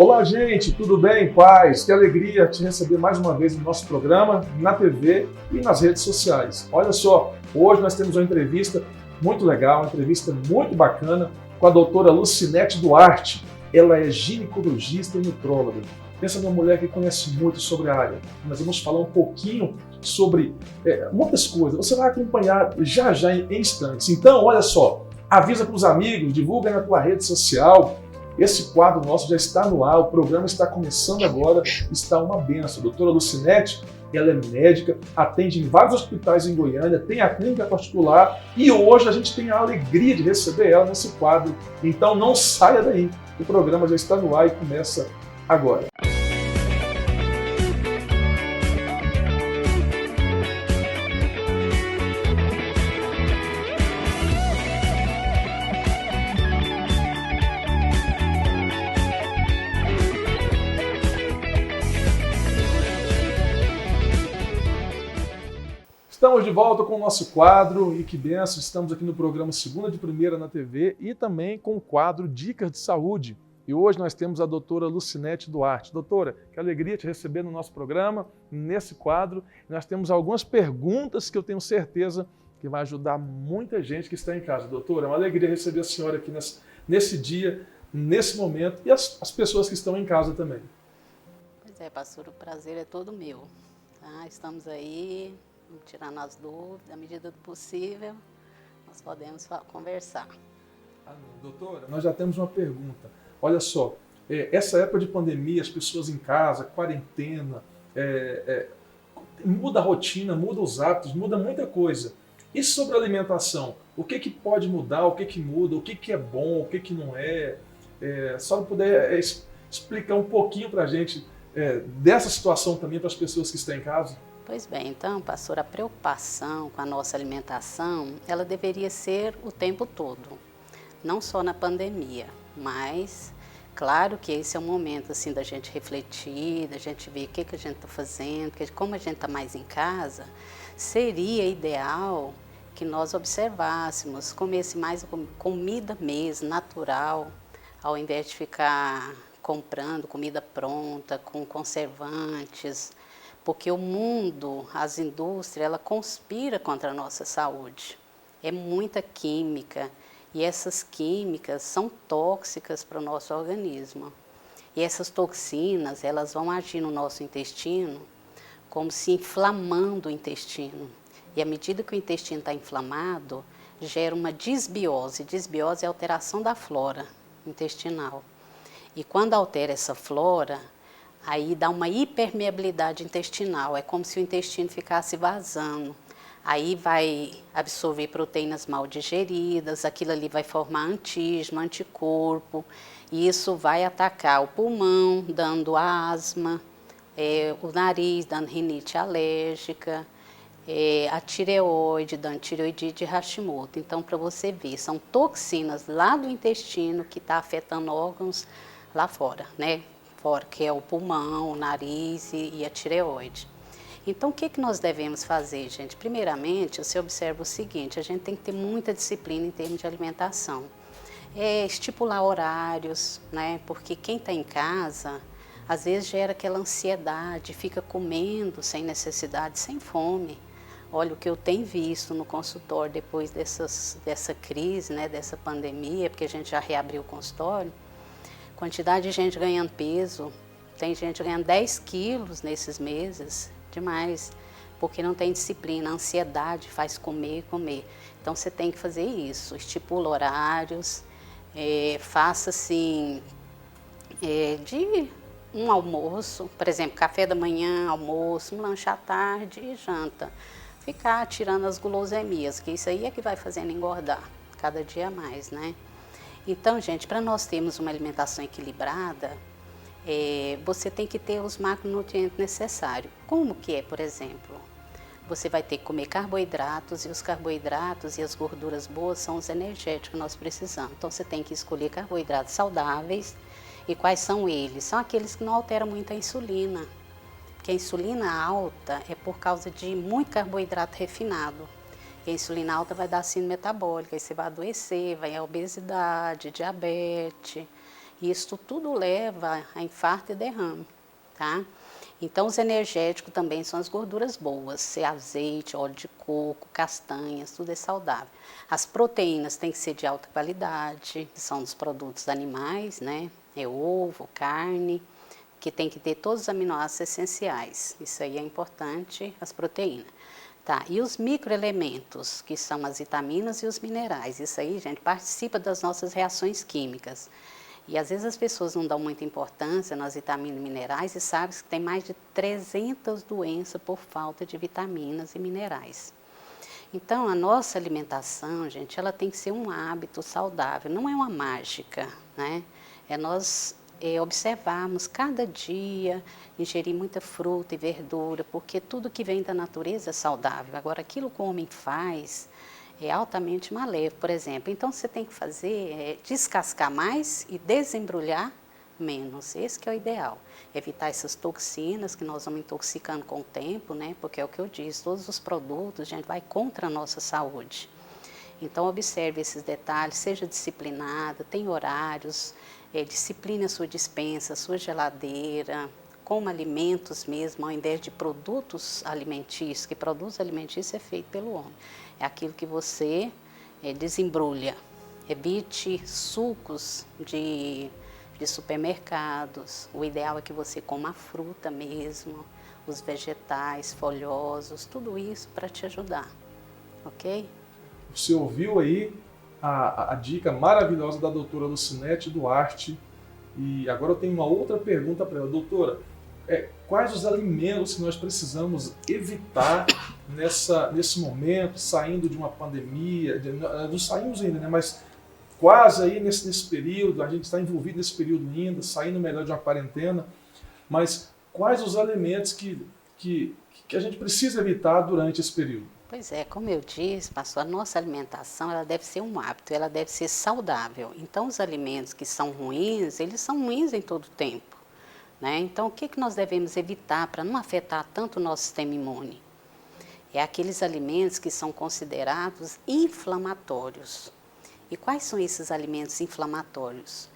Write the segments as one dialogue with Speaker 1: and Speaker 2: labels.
Speaker 1: Olá, gente, tudo bem? Paz, que alegria te receber mais uma vez no nosso programa, na TV e nas redes sociais. Olha só, hoje nós temos uma entrevista muito legal, uma entrevista muito bacana com a doutora Lucinete Duarte. Ela é ginecologista e nutróloga. Pensa numa mulher que conhece muito sobre a área. Nós vamos falar um pouquinho sobre muitas coisas. Você vai acompanhar já em instantes. Então, olha só, avisa para os amigos, divulga na tua rede social. Esse quadro nosso já está no ar, o programa está começando agora, está uma benção. A doutora Lucinete, ela é médica, atende em vários hospitais em Goiânia, tem a clínica particular e hoje a gente tem a alegria de receber ela nesse quadro. Então não saia daí, o programa já está no ar e começa agora. Estamos de volta com o nosso quadro e que benção, estamos aqui no programa Segunda de Primeira na TV e também com o quadro Dicas de Saúde. E hoje nós temos a doutora Lucinete Duarte. Doutora, que alegria te receber no nosso programa, nesse quadro. Nós temos algumas perguntas que eu tenho certeza que vai ajudar muita gente que está em casa. Doutora, é uma alegria receber a senhora aqui nesse dia, nesse momento e as pessoas que estão em casa também.
Speaker 2: Pois é, pastor, o prazer é todo meu. Tá? Estamos aí, tirando as dúvidas, à medida do possível, nós podemos conversar.
Speaker 1: Doutora, nós já temos uma pergunta. Olha só, essa época de pandemia, as pessoas em casa, quarentena, muda a rotina, muda os hábitos, muda muita coisa. E sobre a alimentação? O que pode mudar, o que muda, o que é bom, o que não é? Só puder explicar um pouquinho para a gente dessa situação também para as pessoas que estão em casa?
Speaker 2: Pois bem, então, pastor, a preocupação com a nossa alimentação, ela deveria ser o tempo todo, não só na pandemia, mas claro que esse é um momento assim da gente refletir, da gente ver o que a gente está fazendo, porque como a gente está mais em casa, seria ideal que nós observássemos, comesse mais comida mesmo, natural, ao invés de ficar comprando comida pronta, com conservantes, porque o mundo, as indústrias, ela conspira contra a nossa saúde. É muita química e essas químicas são tóxicas para o nosso organismo. E essas toxinas, elas vão agir no nosso intestino como se inflamando o intestino. E à medida que o intestino está inflamado, gera uma disbiose. Disbiose é a alteração da flora intestinal. E quando altera essa flora, aí dá uma hipermeabilidade intestinal, é como se o intestino ficasse vazando. Aí vai absorver proteínas mal digeridas, aquilo ali vai formar antígeno, anticorpo, e isso vai atacar o pulmão, dando asma, o nariz, dando rinite alérgica, a tireoide, dando tireoidite e Hashimoto. Então, para você ver, são toxinas lá do intestino que está afetando órgãos lá fora, né? Fora, que é o pulmão, o nariz e a tireoide. Então, o que nós devemos fazer, gente? Primeiramente, você observa o seguinte, a gente tem que ter muita disciplina em termos de alimentação. Estipular horários, né? Porque quem está em casa, às vezes gera aquela ansiedade, fica comendo sem necessidade, sem fome. Olha, o que eu tenho visto no consultório depois dessa crise, né? Dessa pandemia, porque a gente já reabriu o consultório, quantidade de gente ganhando peso, tem gente ganhando 10 quilos nesses meses, demais, porque não tem disciplina, a ansiedade faz comer. Então você tem que fazer isso, estipula horários, faça assim, de um almoço, por exemplo, café da manhã, almoço, um lanche à tarde e janta. Ficar tirando as gulosemias, que isso aí é que vai fazendo engordar, cada dia mais, né? Então, gente, para nós termos uma alimentação equilibrada, você tem que ter os macronutrientes necessários. Como que é, por exemplo? Você vai ter que comer carboidratos, e os carboidratos e as gorduras boas são os energéticos que nós precisamos. Então, você tem que escolher carboidratos saudáveis. E quais são eles? São aqueles que não alteram muito a insulina. Porque a insulina alta é por causa de muito carboidrato refinado. E a insulina alta vai dar síndrome metabólica, aí você vai adoecer, vai a obesidade, diabetes. E isso tudo leva a infarto e derrame, tá? Então, os energéticos também são as gorduras boas, se azeite, óleo de coco, castanhas, tudo é saudável. As proteínas têm que ser de alta qualidade, que são dos produtos animais, né? É ovo, carne, que tem que ter todos os aminoácidos essenciais. Isso aí é importante, as proteínas. Tá, e os microelementos, que são as vitaminas e os minerais. Isso aí, gente, participa das nossas reações químicas. E às vezes as pessoas não dão muita importância nas vitaminas e minerais e sabem que tem mais de 300 doenças por falta de vitaminas e minerais. Então, a nossa alimentação, gente, ela tem que ser um hábito saudável, não é uma mágica, né? É nós observarmos cada dia, ingerir muita fruta e verdura, porque tudo que vem da natureza é saudável. Agora, aquilo que o homem faz é altamente maléfico, por exemplo. Então, você tem que fazer descascar mais e desembrulhar menos. Esse que é o ideal. Evitar essas toxinas que nós vamos intoxicando com o tempo, né? Porque é o que eu disse, todos os produtos, gente, vai contra a nossa saúde. Então, observe esses detalhes, seja disciplinada, tem horários, discipline a sua despensa, a sua geladeira, coma alimentos mesmo, ao invés de produtos alimentícios, que produtos alimentícios é feito pelo homem. É aquilo que você desembrulha. Evite sucos de supermercados. O ideal é que você coma a fruta mesmo, os vegetais, folhosos, tudo isso para te ajudar, ok?
Speaker 1: Você ouviu aí a dica maravilhosa da doutora Lucinete Duarte. E agora eu tenho uma outra pergunta para ela. Doutora, quais os alimentos que nós precisamos evitar nesse momento, saindo de uma pandemia? Não saímos ainda, né? Mas quase aí nesse período, a gente está envolvido nesse período ainda, saindo melhor de uma quarentena. Mas quais os alimentos que a gente precisa evitar durante esse período?
Speaker 2: Pois é, como eu disse, pastor, a nossa alimentação ela deve ser um hábito, ela deve ser saudável. Então, os alimentos que são ruins, eles são ruins em todo tempo, né? Então, o que nós devemos evitar para não afetar tanto o nosso sistema imune? É aqueles alimentos que são considerados inflamatórios. E quais são esses alimentos inflamatórios?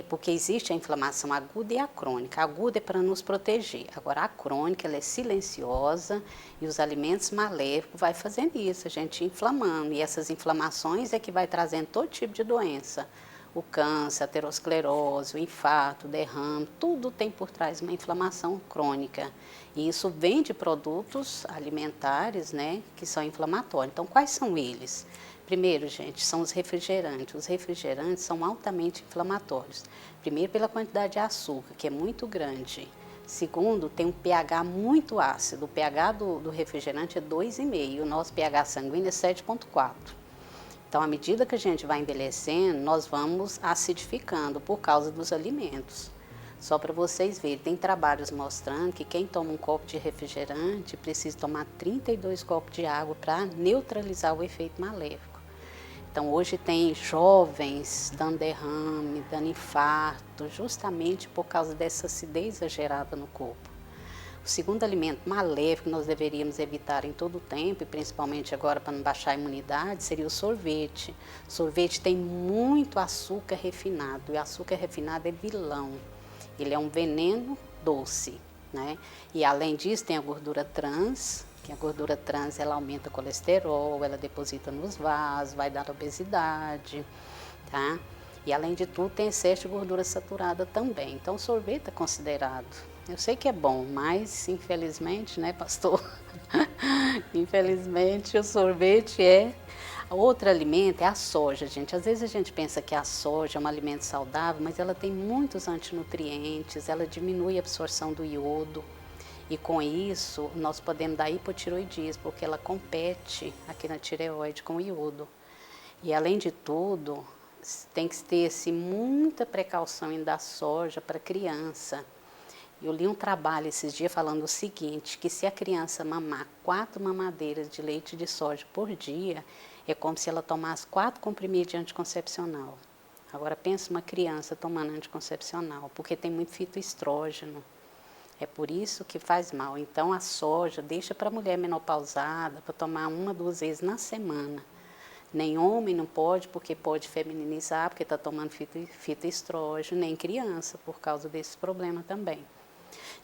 Speaker 2: Porque existe a inflamação aguda e a crônica. A aguda é para nos proteger. Agora, a crônica ela é silenciosa e os alimentos maléficos vai fazendo isso, a gente inflamando. E essas inflamações é que vai trazendo todo tipo de doença. O câncer, a aterosclerose, o infarto, o derrame, tudo tem por trás uma inflamação crônica. E isso vem de produtos alimentares, né, que são inflamatórios. Então, quais são eles? Primeiro, gente, são os refrigerantes. Os refrigerantes são altamente inflamatórios. Primeiro, pela quantidade de açúcar, que é muito grande. Segundo, tem um pH muito ácido. O pH do refrigerante é 2,5. O nosso pH sanguíneo é 7,4. Então, à medida que a gente vai envelhecendo, nós vamos acidificando por causa dos alimentos. Só para vocês verem, tem trabalhos mostrando que quem toma um copo de refrigerante precisa tomar 32 copos de água para neutralizar o efeito maléfico. Então, hoje tem jovens dando derrame, dando infarto, justamente por causa dessa acidez exagerada no corpo. O segundo alimento maléfico que nós deveríamos evitar em todo o tempo, e principalmente agora para não baixar a imunidade, seria o sorvete. O sorvete tem muito açúcar refinado, e o açúcar refinado é vilão. Ele é um veneno doce, né? E além disso tem a gordura trans, que a gordura trans ela aumenta o colesterol, ela deposita nos vasos, vai dar obesidade, tá? E além de tudo tem excesso de gordura saturada também. Então o sorvete é considerado. Eu sei que é bom, mas infelizmente, né, pastor? Infelizmente o sorvete é... Outro alimento é a soja, gente. Às vezes a gente pensa que a soja é um alimento saudável, mas ela tem muitos antinutrientes, ela diminui a absorção do iodo. E com isso, nós podemos dar hipotiroidismo, porque ela compete aqui na tireoide com o iodo. E além de tudo, tem que ter muita precaução em dar soja para criança. Eu li um trabalho esses dias falando o seguinte, que se a criança mamar 4 mamadeiras de leite de soja por dia, é como se ela tomasse 4 comprimidos de anticoncepcional. Agora pensa uma criança tomando anticoncepcional, porque tem muito fitoestrógeno. É por isso que faz mal. Então a soja deixa para a mulher menopausada, para tomar 1 a 2 vezes na semana. Nem homem não pode, porque pode feminilizar, porque está tomando fitoestrógeno, nem criança, por causa desse problema também.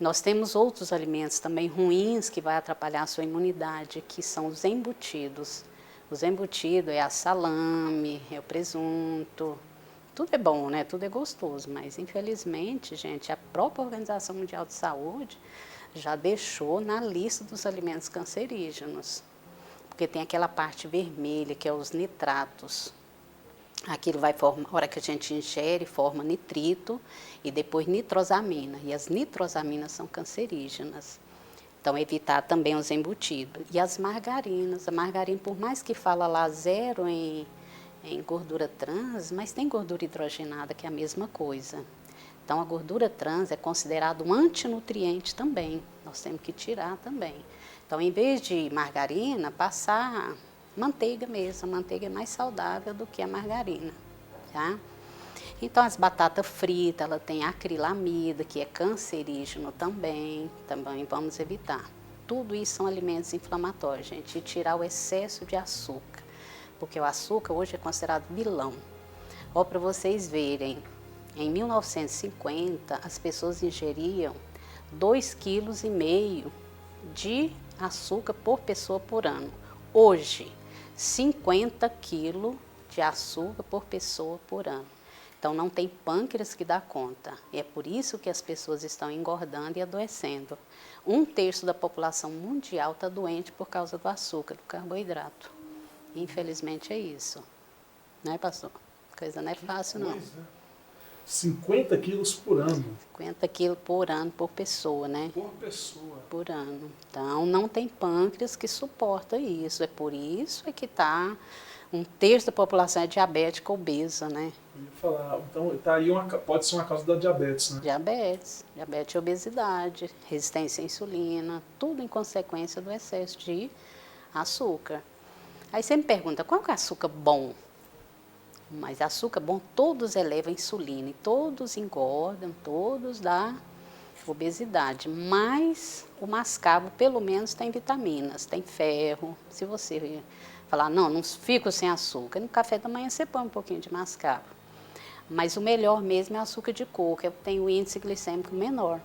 Speaker 2: Nós temos outros alimentos também ruins que vai atrapalhar a sua imunidade, que são os embutidos. Os embutidos é a salame, é o presunto. Tudo é bom, né? Tudo é gostoso, mas infelizmente, gente, a própria Organização Mundial de Saúde já deixou na lista dos alimentos cancerígenos. Porque tem aquela parte vermelha, que é os nitratos. Aquilo vai formar, a hora que a gente ingere, forma nitrito e depois nitrosamina. E as nitrosaminas são cancerígenas. Então, evitar também os embutidos. E as margarinas. A margarina, por mais que fala lá zero em gordura trans, mas tem gordura hidrogenada, que é a mesma coisa. Então, a gordura trans é considerada um antinutriente também. Nós temos que tirar também. Então, em vez de margarina, passar manteiga mesmo. A manteiga é mais saudável do que a margarina, tá? Então, as batatas fritas, ela tem acrilamida, que é cancerígeno também vamos evitar. Tudo isso são alimentos inflamatórios, gente, e tirar o excesso de açúcar, porque o açúcar hoje é considerado vilão. Ó, para vocês verem, em 1950, as pessoas ingeriam 2,5 kg de açúcar por pessoa por ano. Hoje, 50 kg de açúcar por pessoa por ano. Então, não tem pâncreas que dá conta. E é por isso que as pessoas estão engordando e adoecendo. 1/3 da população mundial está doente por causa do açúcar, do carboidrato. Infelizmente é isso. Não é, pastor? Coisa não é fácil, não.
Speaker 1: 50 quilos por ano.
Speaker 2: 50 quilos por ano por pessoa, né?
Speaker 1: Por pessoa.
Speaker 2: Por ano. Então, não tem pâncreas que suporta isso. É por isso que está 1/3 da população é diabética obesa, né?
Speaker 1: Eu ia falar, então tá aí pode ser uma causa da diabetes, né?
Speaker 2: Diabetes e obesidade, resistência à insulina, tudo em consequência do excesso de açúcar. Aí você me pergunta, qual que é o açúcar bom? Mas açúcar bom, todos elevam a insulina, e todos engordam, todos dá obesidade. Mas o mascavo, pelo menos, tem vitaminas, tem ferro. Se você falar, não fico sem açúcar, no café da manhã você põe um pouquinho de mascavo. Mas o melhor mesmo é o açúcar de coco, que tem o índice glicêmico menor.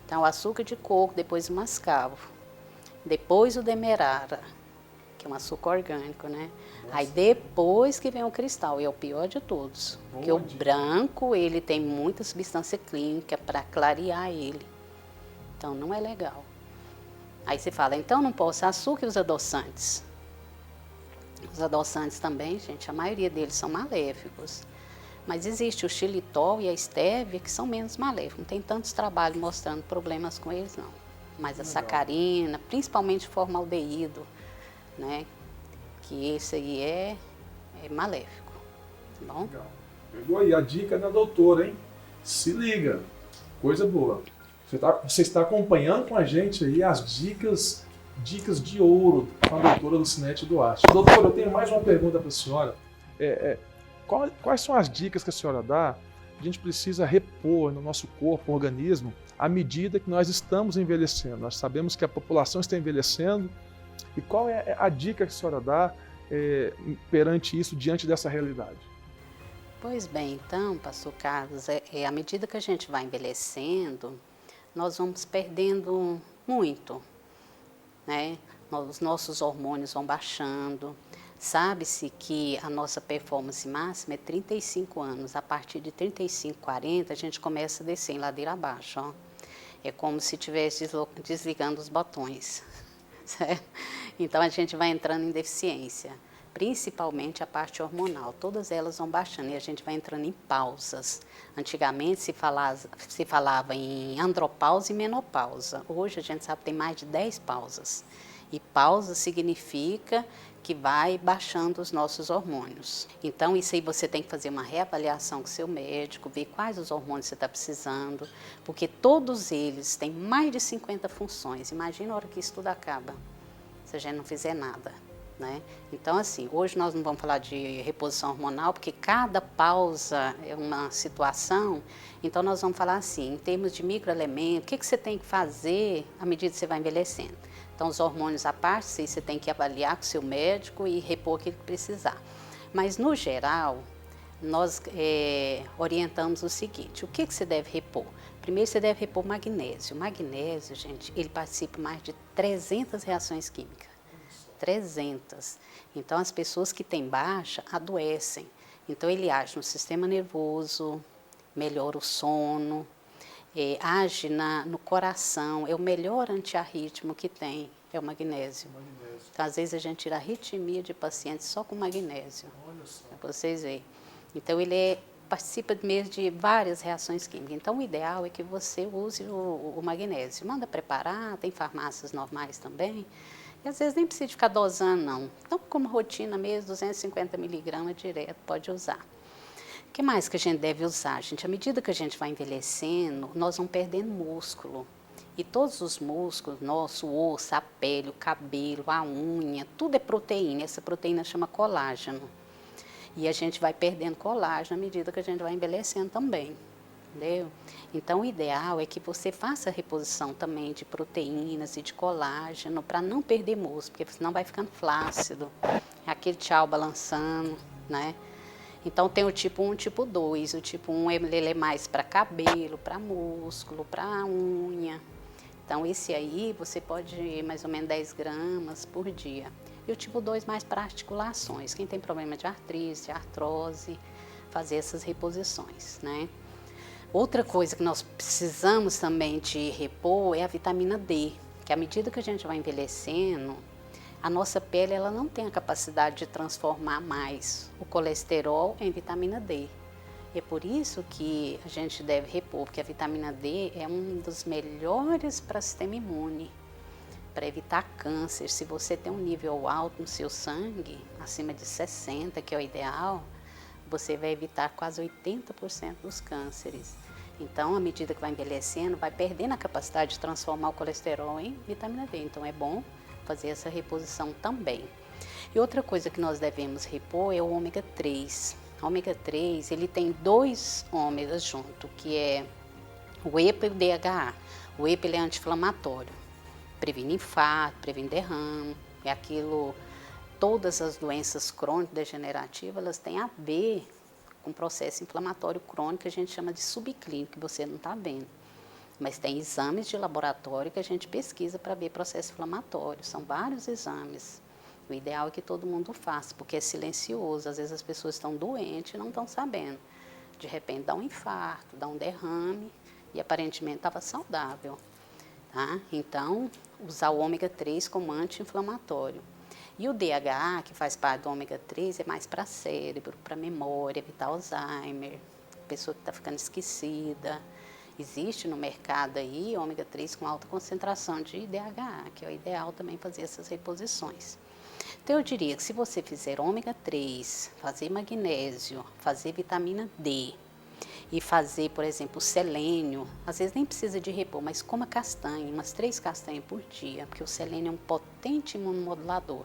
Speaker 2: Então, o açúcar de coco, depois o mascavo, depois o demerara, que é um açúcar orgânico, né? Nossa. Aí depois que vem o cristal, e é o pior de todos. Porque o branco, ele tem muita substância química para clarear ele. Então, não é legal. Aí você fala, então não posso açúcar e os adoçantes. Os adoçantes também, gente, a maioria deles são maléficos. Mas existe o xilitol e a estévia que são menos maléficos. Não tem tantos trabalhos mostrando problemas com eles, não. Mas a sacarina, principalmente o formaldeído, né? Que esse aí é maléfico, tá bom?
Speaker 1: Legal. Pegou aí a dica da doutora, hein? Se liga, coisa boa. Você está acompanhando com a gente aí as dicas de ouro com a doutora Lucinete Duarte. Doutora, eu tenho mais uma pergunta para a senhora. Quais são as dicas que a senhora dá? A gente precisa repor no nosso corpo, organismo, à medida que nós estamos envelhecendo. Nós sabemos que a população está envelhecendo. E qual é a dica que a senhora dá perante isso, diante dessa realidade?
Speaker 2: Pois bem, então, pastor Carlos, à medida que a gente vai envelhecendo, nós vamos perdendo muito, né? Os nossos hormônios vão baixando. Sabe-se que a nossa performance máxima é 35 anos. A partir de 35, 40, a gente começa a descer em ladeira abaixo. Ó. É como se estivesse desligando os botões. Certo? Então, a gente vai entrando em deficiência, principalmente a parte hormonal. Todas elas vão baixando e a gente vai entrando em pausas. Antigamente se falava em andropausa e menopausa. Hoje a gente sabe que tem mais de 10 pausas. E pausa significa que vai baixando os nossos hormônios. Então, isso aí você tem que fazer uma reavaliação com o seu médico, ver quais os hormônios você está precisando, porque todos eles têm mais de 50 funções. Imagina a hora que isso tudo acaba, se a gente não fizer nada. né? Então, assim, hoje nós não vamos falar de reposição hormonal, porque cada pausa é uma situação. Então, nós vamos falar assim, em termos de microelementos, o que você tem que fazer à medida que você vai envelhecendo. Então, os hormônios à parte, você tem que avaliar com o seu médico e repor aquilo que precisar. Mas, no geral, nós orientamos o seguinte, o que você deve repor? Primeiro, você deve repor magnésio. O magnésio, gente, ele participa de mais de 300 reações químicas. 300. Então, as pessoas que têm baixa adoecem. Então, ele age no sistema nervoso, melhora o sono, age no coração. É o melhor antiarrítmico que tem, é o magnésio. Então, às vezes, a gente tira arritmia de pacientes só com magnésio. Olha só. Para vocês verem. Então, ele participa mesmo de várias reações químicas. Então, o ideal é que você use o magnésio. Manda preparar, tem farmácias normais também. E às vezes nem precisa ficar dosando, não. Então, como rotina mesmo, 250 miligramas direto, pode usar. O que mais que a gente deve usar, gente? À medida que a gente vai envelhecendo, nós vamos perdendo músculo. E todos os músculos, nosso osso, a pele, o cabelo, a unha, tudo é proteína. Essa proteína chama colágeno. E a gente vai perdendo colágeno à medida que a gente vai envelhecendo também. Entendeu? Então, o ideal é que você faça a reposição também de proteínas e de colágeno para não perder músculo, porque senão vai ficando flácido, é aquele tchau balançando, né? Então, tem o tipo 1 e o tipo 2. O tipo 1 ele é mais para cabelo, para músculo, para unha. Então, esse aí você pode ir mais ou menos 10 gramas por dia. E o tipo 2 mais para articulações. Quem tem problema de artrite, de artrose, fazer essas reposições, né? Outra coisa que nós precisamos também de repor é a vitamina D, que à medida que a gente vai envelhecendo, a nossa pele ela não tem a capacidade de transformar mais o colesterol em vitamina D. E é por isso que a gente deve repor, porque a vitamina D é um dos melhores para o sistema imune, para evitar câncer. Se você tem um nível alto no seu sangue, acima de 60, que é o ideal, você vai evitar quase 80% dos cânceres. Então, à medida que vai envelhecendo, vai perdendo a capacidade de transformar o colesterol em vitamina D. Então, é bom fazer essa reposição também. E outra coisa que nós devemos repor é o ômega 3. O ômega 3, ele tem 2 ômegas junto, que é o EPA e o DHA. O EPA ele é anti-inflamatório, previne infarto, previne derrame, é aquilo. Todas as doenças crônico-degenerativas, elas têm a ver com processo inflamatório crônico que a gente chama de subclínico, que você não está vendo. Mas tem exames de laboratório que a gente pesquisa para ver processo inflamatório. São vários exames. O ideal é que todo mundo faça, porque é silencioso. Às vezes as pessoas estão doentes e não estão sabendo. De repente dá um infarto, dá um derrame e aparentemente estava saudável. Tá? Então, usar o ômega 3 como anti-inflamatório. E o DHA, que faz parte do ômega 3, é mais para cérebro, para memória, evitar Alzheimer, pessoa que está ficando esquecida. Existe no mercado aí ômega 3 com alta concentração de DHA, que é o ideal também fazer essas reposições. Então, eu diria que se você fizer ômega 3, fazer magnésio, fazer vitamina D e fazer, por exemplo, selênio, às vezes nem precisa de repor, mas coma castanha, umas 3 castanhas por dia, porque o selênio é um potente imunomodulador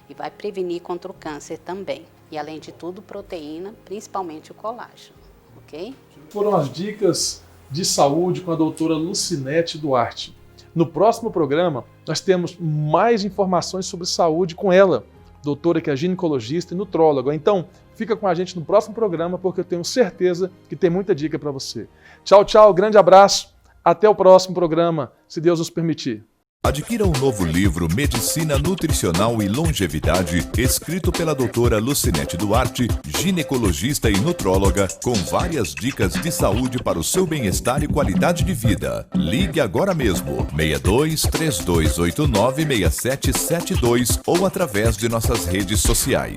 Speaker 2: e vai prevenir contra o câncer também. E, além de tudo, proteína, principalmente o colágeno, ok?
Speaker 1: Foram as dicas de saúde com a doutora Lucinete Duarte. No próximo programa, nós temos mais informações sobre saúde com ela, doutora que é ginecologista e nutróloga. Então, fica com a gente no próximo programa, porque eu tenho certeza que tem muita dica para você. Tchau, tchau, grande abraço, até o próximo programa, se Deus nos permitir.
Speaker 3: Adquira um novo livro Medicina Nutricional e Longevidade, escrito pela doutora Lucinete Duarte, ginecologista e nutróloga, com várias dicas de saúde para o seu bem-estar e qualidade de vida. Ligue agora mesmo, 62-3289-6772 ou através de nossas redes sociais.